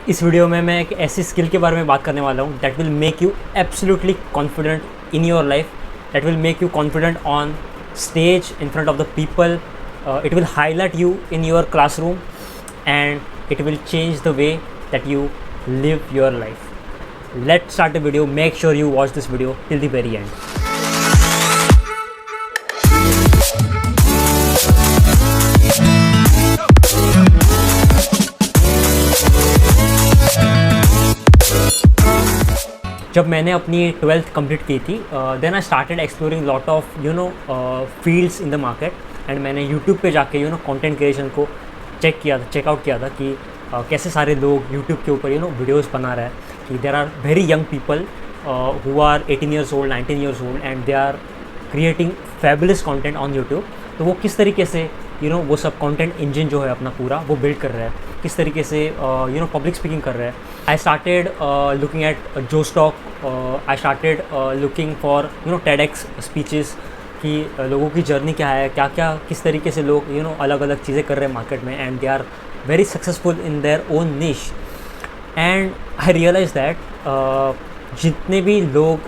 इस वीडियो में मैं एक ऐसी स्किल के बारे में बात करने वाला हूँ that will make you absolutely confident in your life, that will make you confident on stage in front of the people. It will highlight you in your classroom and it will change the way that you live your life. Let's start the video. Make sure you watch this video till the very end. जब मैंने अपनी 12th complete की थी then I started exploring lot of fields in the market and मैंने YouTube पे जाके content creation को checkout किया था कि कैसे सारे लोग यूट्यूब के ऊपर वीडियोस बना रहे हैं कि there are very young people who are 18 years old 19 years old and they are creating fabulous content on YouTube. तो वो किस तरीके से वो सब कंटेंट इंजन जो है अपना पूरा वो बिल्ड कर रहा है, किस तरीके से पब्लिक स्पीकिंग कर रहा है। I started looking at Josh Talks, I started looking for TEDx speeches कि लोगों की जर्नी क्या है, क्या क्या किस तरीके से लोग अलग अलग चीज़ें कर रहे हैं मार्केट में and they are very successful in their own niche. And I realize that जितने भी लोग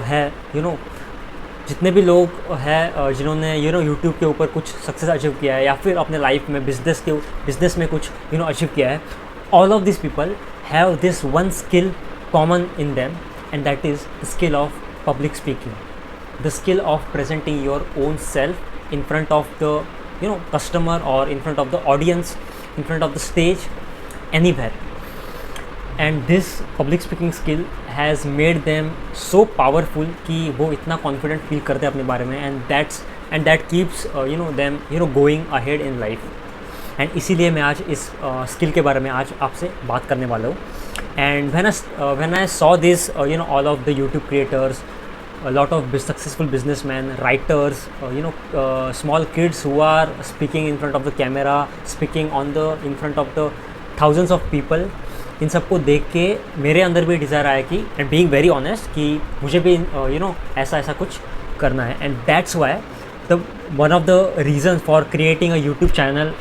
हैं जितने भी लोग हैं जिन्होंने यूट्यूब के ऊपर कुछ सक्सेस अचीव किया है या फिर अपने लाइफ में बिजनेस में कुछ अचीव किया है, all of these people have this one skill common in them, and that is the skill of public speaking, the skill of presenting your own self in front of the customer or in front of the audience, in front of the stage, anywhere. And this public speaking skill has made them so powerful कि वो इतना confident feel करते हैं अपने बारे में and that keeps them going ahead in life. And इसीलिए मैं आज इस स्किल के बारे में आज आपसे बात करने वाला हूँ। And when I saw this all of the YouTube creators, a lot of successful businessmen, writers, small kids who are speaking in front of the camera, speaking in front of the thousands of people, इन सबको देख के मेरे अंदर भी desire आया कि and being very honest कि मुझे भी ऐसा कुछ करना है। And that's why the one of the reasons for creating a YouTube channel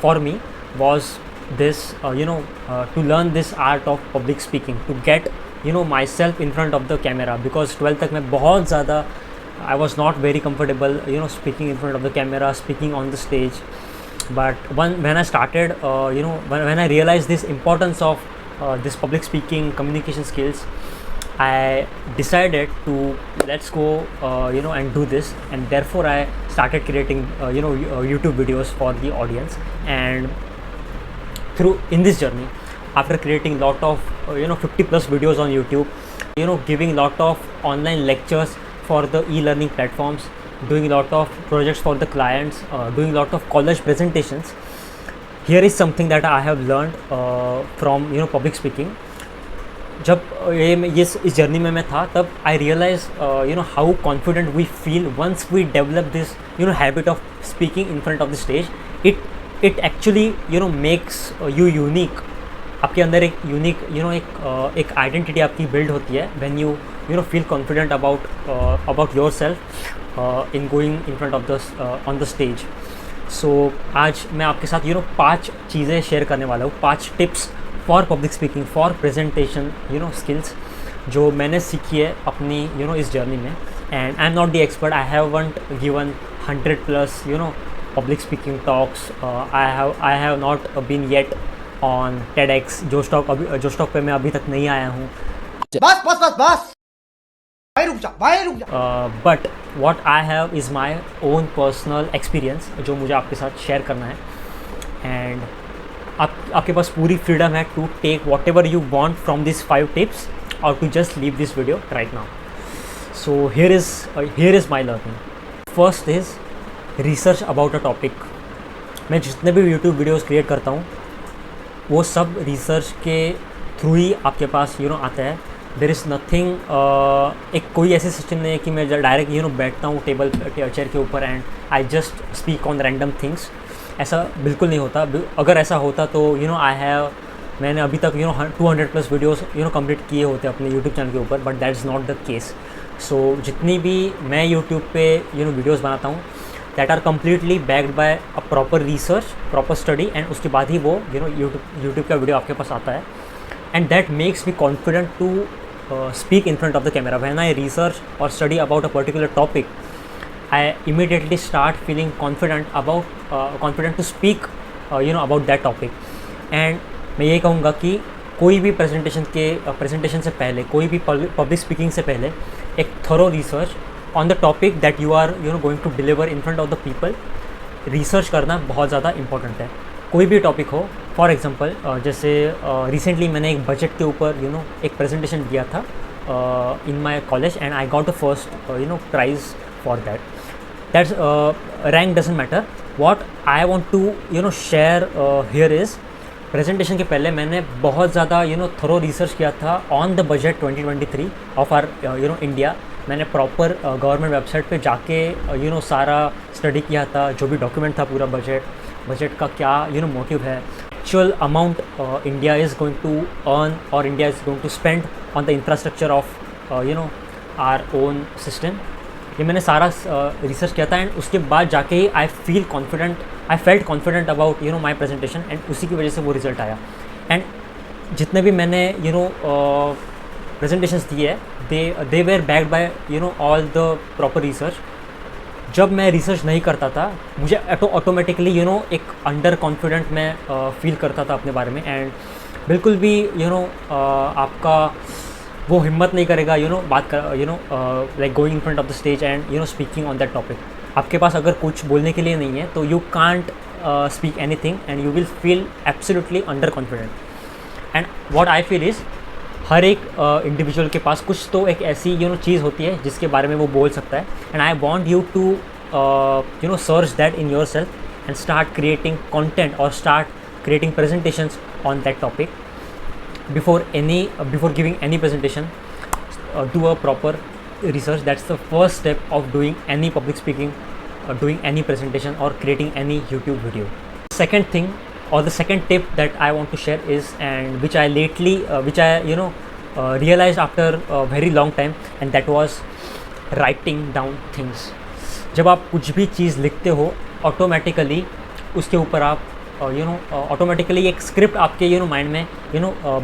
for me was this to learn this art of public speaking, to get myself in front of the camera, because 12th तक मैं बहुत ज़्यादा I was not very comfortable speaking in front of the camera, speaking on the stage. But when I started when I realized this importance of this public speaking communication skills, I decided to let's go and do this, and therefore I started creating YouTube videos for the audience. And in this journey, after creating lot of 50 plus videos on YouTube, giving lot of online lectures for the e-learning platforms, doing lot of projects for the clients, doing lot of college presentations, here is something that I have learned from public speaking. जब इस journey में मैं था तब I realise how confident we feel once we develop this habit of speaking in front of the stage. It actually makes you unique. आपके अंदर एक unique एक आइडेंटिटी आपकी बिल्ड होती है when you feel confident about yourself in going in front of the on the stage. So आज मैं आपके साथ 5 चीज़ें शेयर करने वाला हूँ, 5 tips for public speaking, for presentation skills जो मैंने सीखी है अपनी इस जर्नी में। And I am not the expert, I haven't given 100+ public speaking talks, I have not been yet on TEDx, Josh Talks पे मैं अभी तक नहीं आया हूँ। बस बस बस बस भाई रुक जा। But what I have is my own personal experience जो मुझे आपके साथ शेयर करना है। एंड आपके पास पूरी फ्रीडम है to take whatever you want from this 5 tips और to just leave this video right now. So here is my learning. First is research about a topic. मैं जितने भी यूट्यूब वीडियोज़ क्रिएट करता हूँ वो सब research के through ही आपके पास आता है। देर इज़ नथिंग, एक कोई ऐसी सिस्टम नहीं है कि मैं डायरेक्ट बैठता हूँ चेयर के ऊपर and I just speak on random things. ऐसा बिल्कुल नहीं होता। अगर ऐसा होता तो मैंने अभी तक 200+ वीडियोस कंप्लीट किए होते अपने यूट्यूब चैनल के ऊपर, but that is not the case. So जितनी भी मैं यूट्यूब पे वीडियोस बनाता हूँ that are completely backed by a proper research, proper study, and उसके बाद ही वो यूट्यूब का वीडियो आपके पास आता है। and that makes me confident to speak in front of the camera. When I research or study about a particular topic, I immediately start feeling confident to speak about that topic. And मैं ये कहूँगा कि कोई भी presentation से पहले, कोई भी पब्लिक स्पीकिंग से पहले एक thorough research on the topic that you are going to deliver in front of the people, research करना बहुत ज़्यादा इंपॉर्टेंट है। कोई भी टॉपिक हो, फॉर एग्जांपल जैसे रिसेंटली मैंने एक बजट के ऊपर एक प्रेजेंटेशन दिया था in my college, and I got the first prize for that's rank doesn't matter. What I want to share here is, presentation के पहले मैंने बहुत ज़्यादा थोरो रिसर्च किया था on the budget 2023 of our India. मैंने प्रॉपर गवर्नमेंट वेबसाइट पे जाके सारा स्टडी किया था, जो भी डॉक्यूमेंट था पूरा बजट का क्या मोटिव है, actual amount India is going to earn और India is going to spend on the infrastructure of our own system. ये मैंने सारा रिसर्च किया था, एंड उसके बाद जाके ही I felt confident about my presentation, and उसी की वजह से वो रिज़ल्ट आया। एंड जितने भी मैंने प्रेजेंटेशंस दिए है, they were backed by all the proper research. जब मैं रिसर्च नहीं करता था, मुझे ऑटोमेटिकली एक अंडर कॉन्फिडेंट मैं फील करता था अपने बारे में, एंड बिल्कुल भी आपका वो हिम्मत नहीं करेगा बात कर like going in front of the stage and speaking on that topic. आपके पास अगर कुछ बोलने के लिए नहीं है तो you can't speak anything and you will feel absolutely under confident. And what I feel is, हर एक इंडिविजुअल के पास कुछ तो एक ऐसी चीज़ होती है जिसके बारे में वो बोल सकता है, and I want you to search that in yourself and start creating content और start creating presentations on that topic. Before giving any presentation, do a proper research. That's the first step of doing any public speaking, doing any presentation or creating any YouTube video. Second thing, or the second tip that I want to share is, and which I realized after a very long time, and that was writing down things. जब आप कुछ भी चीज़ लिखते हो, automatically उसके ऊपर आप automatically एक स्क्रिप्ट आपके माइंड में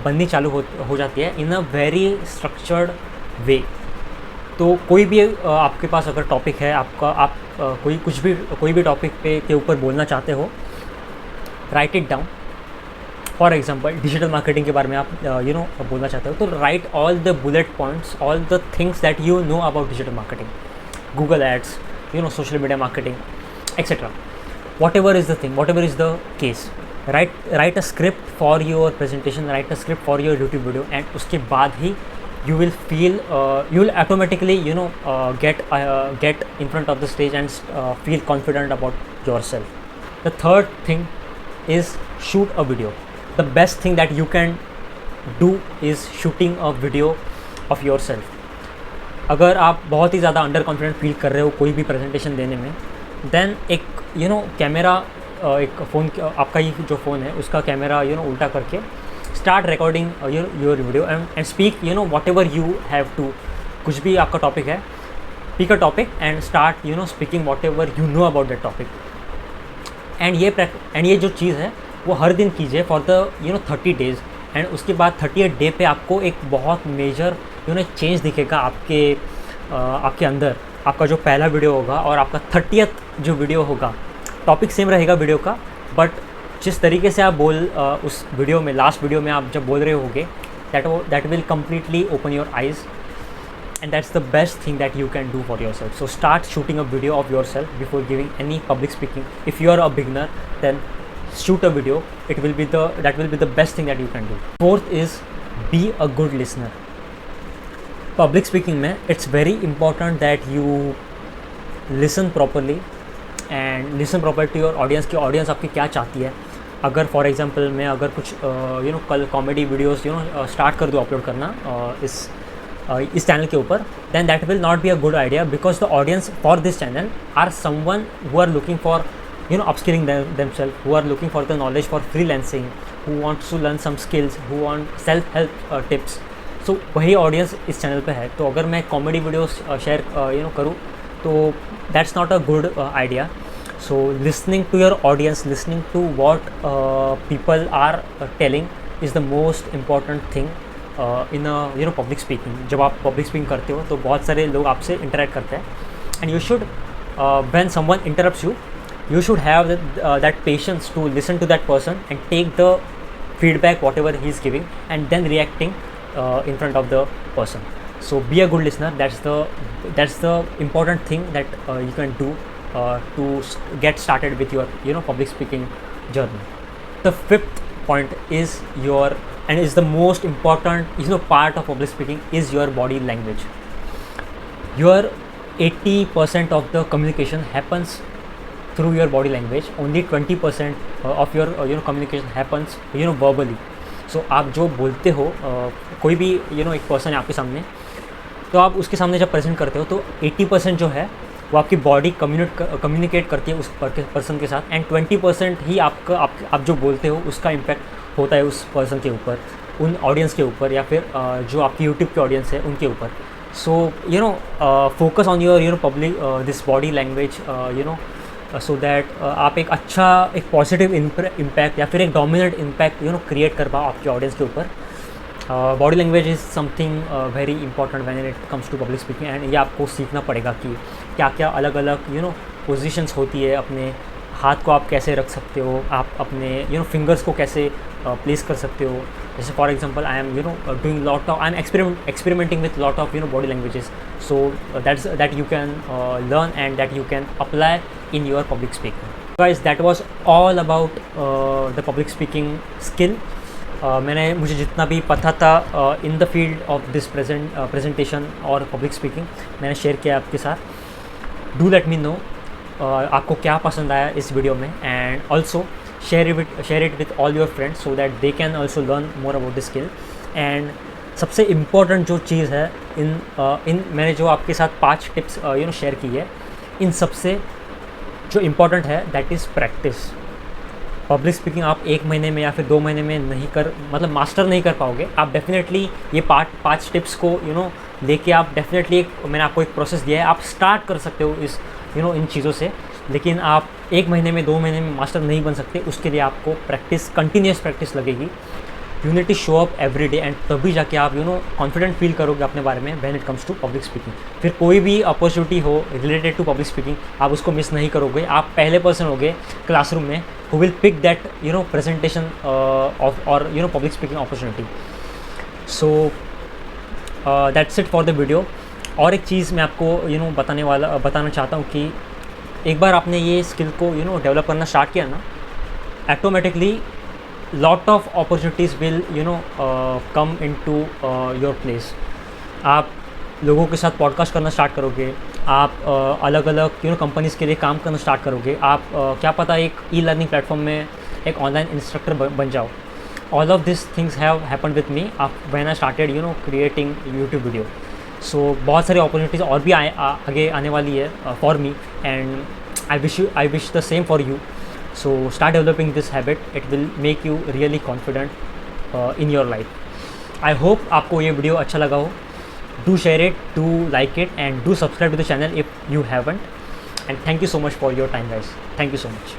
बननी चालू हो जाती है इन अ वेरी स्ट्रक्चर्ड वे। तो कोई भी आपके पास अगर टॉपिक है आपका, आप कोई भी टॉपिक के ऊपर बोलना चाहते हो, write it down. For example digital marketing के बारे में आप बोलना चाहते हो, तो write all the bullet points, all the things that you know about digital marketing, Google ads, social media marketing, etc. Whatever is the thing, whatever is the case, write a script for your presentation, write a script for your YouTube video, and उसके बाद ही you will feel you will automatically get in front of the stage and feel confident about yourself. The third thing is shoot a video. The best thing that you can do is shooting a video of yourself. अगर आप बहुत ही ज़्यादा under confident feel कर रहे हो कोई भी presentation देने में, देन एक कैमरा, एक फ़ोन, आपका ये जो फ़ोन है उसका कैमरा उल्टा करके start recording your video and speak whatever you have to. कुछ भी आपका टॉपिक है, pick a topic and start speaking whatever you know about that topic. एंड ये जो चीज़ है वो हर दिन कीजिए फॉर द 30 डेज़, एंड उसके बाद 30th डे पे आपको एक बहुत मेजर चेंज दिखेगा आपके अंदर। आपका जो पहला वीडियो होगा और आपका 30th जो वीडियो होगा, टॉपिक सेम रहेगा वीडियो का, बट जिस तरीके से आप उस वीडियो में, लास्ट वीडियो में आप जब बोल रहे होगे, that will completely open your eyes, and that's the best thing that you can do for yourself. So start shooting a video of yourself before giving any public speaking. If you are a beginner, then shoot a video. That will be the best thing that you can do. Fourth is be a good listener. Public speaking में it's very important that you listen properly and listen properly to your audience कि audience आपकी क्या चाहती है. अगर for example मैं अगर कुछ कल कॉमेडी वीडियोस स्टार्ट कर दूँ अपलोड करना इस चैनल के ऊपर, then that will not be a good idea because the audience for this channel are someone who are looking for upskilling themselves, who are looking for the knowledge for freelancing, who wants to learn some skills, who want self-help tips. So वही audience इस channel पे है. तो अगर मैं comedy videos share करूँ तो that's not a good idea. So listening to your audience, listening to what people are telling is the most important thing in public speaking. जब आप पब्लिक स्पीकिंग करते हो तो बहुत सारे लोग आपसे इंटरेक्ट करते हैं, and you should when someone interrupts you should have that patience to listen to that person and take the feedback whatever he is giving and then reacting in front of the person. So be a good listener. That's the important thing that you can do to get started with your public speaking journey. The fifth point is and is the most important part of public speaking is your body language. Your 80% of the communication happens through your body language. Only 20% of your communication happens verbally. So आप जो बोलते हो कोई भी एक person है आपके सामने, तो आप उसके सामने जब प्रेजेंट करते हो तो 80% जो है वो आपकी बॉडी कम्युनिकेट करती है उस पर्सन के साथ, एंड 20% ही आप जो बोलते हो उसका इम्पैक्ट होता है उस पर्सन के ऊपर, उन ऑडियंस के ऊपर, या फिर जो आपकी यूट्यूब के ऑडियंस है उनके ऊपर. So focus on your public this body language so that आप एक पॉजिटिव इम्पैक्ट या फिर एक डोमिनेंट इम्पैक्ट क्रिएट कर पाओ आपके ऑडियंस के ऊपर. Body language is something very important when it comes to public speaking, and ये आपको सीखना पड़ेगा कि क्या क्या अलग अलग पोजीशंस होती है. अपने हाथ को आप कैसे रख सकते हो, आप अपने फिंगर्स को कैसे प्लेस कर सकते हो. जैसे for example I am doing lot of, I am experimenting with lot of body languages. So that you can learn and that you can apply in your public speaking. Guys, that was all about the public speaking skill. मुझे जितना भी पता था in the field of this presentation और public speaking मैंने share किया आपके साथ. डू लेट मी नो आपको क्या पसंद आया इस वीडियो में, and also share it with all your friends so that they can also learn more about this skill. And सबसे इम्पॉर्टेंट जो चीज़ है इन मैंने जो आपके साथ 5 टिप्स शेयर की है, इन सबसे जो इम्पॉर्टेंट है that is practice. Public speaking आप 1 महीने में या फिर 2 महीने में मास्टर नहीं कर पाओगे. आप डेफिनेटली ये 5 टिप्स को लेके आप डेफिनेटली मैंने आपको एक प्रोसेस दिया है, आप स्टार्ट कर सकते हो इस इन चीज़ों से, लेकिन आप 1 महीने में 2 महीने में मास्टर नहीं बन सकते. उसके लिए आपको कंटिन्यूस प्रैक्टिस लगेगी. You need to show up every day, and तभी जाके आप कॉन्फिडेंट फील करोगे अपने बारे में when it comes to public speaking. फिर कोई भी अपॉर्चुनिटी हो रिलेटेड टू पब्लिक स्पीकिंग आप उसको मिस नहीं करोगे. आप पहले पर्सन होगे क्लासरूम में who will pick that presentation or public speaking opportunity. So that's it for the video. और एक चीज़ मैं आपको बताना चाहता हूँ कि एक बार आपने ये स्किल को डेवलप करना स्टार्ट किया ना, automatically lot of opportunities will come into your place. आप लोगों के साथ पॉडकास्ट करना स्टार्ट करोगे, आप अलग अलग कंपनीज़ के लिए काम करना स्टार्ट करोगे. आप क्या पता एक ई-लर्निंग प्लेटफॉर्म में एक ऑनलाइन इंस्ट्रक्टर बन जाओ. All of this things have happened with me when I started creating YouTube video. So बहुत सारी अपॉर्चुनिटीज़ और भी आगे आने वाली है for me, and I wish the same for you. So start developing this habit. It will make you really confident in your life. I hope आपको ये वीडियो अच्छा लगा हो. Do share it, do like it, and do subscribe to the channel if you haven't. And thank you so much for your time, guys. Thank you so much.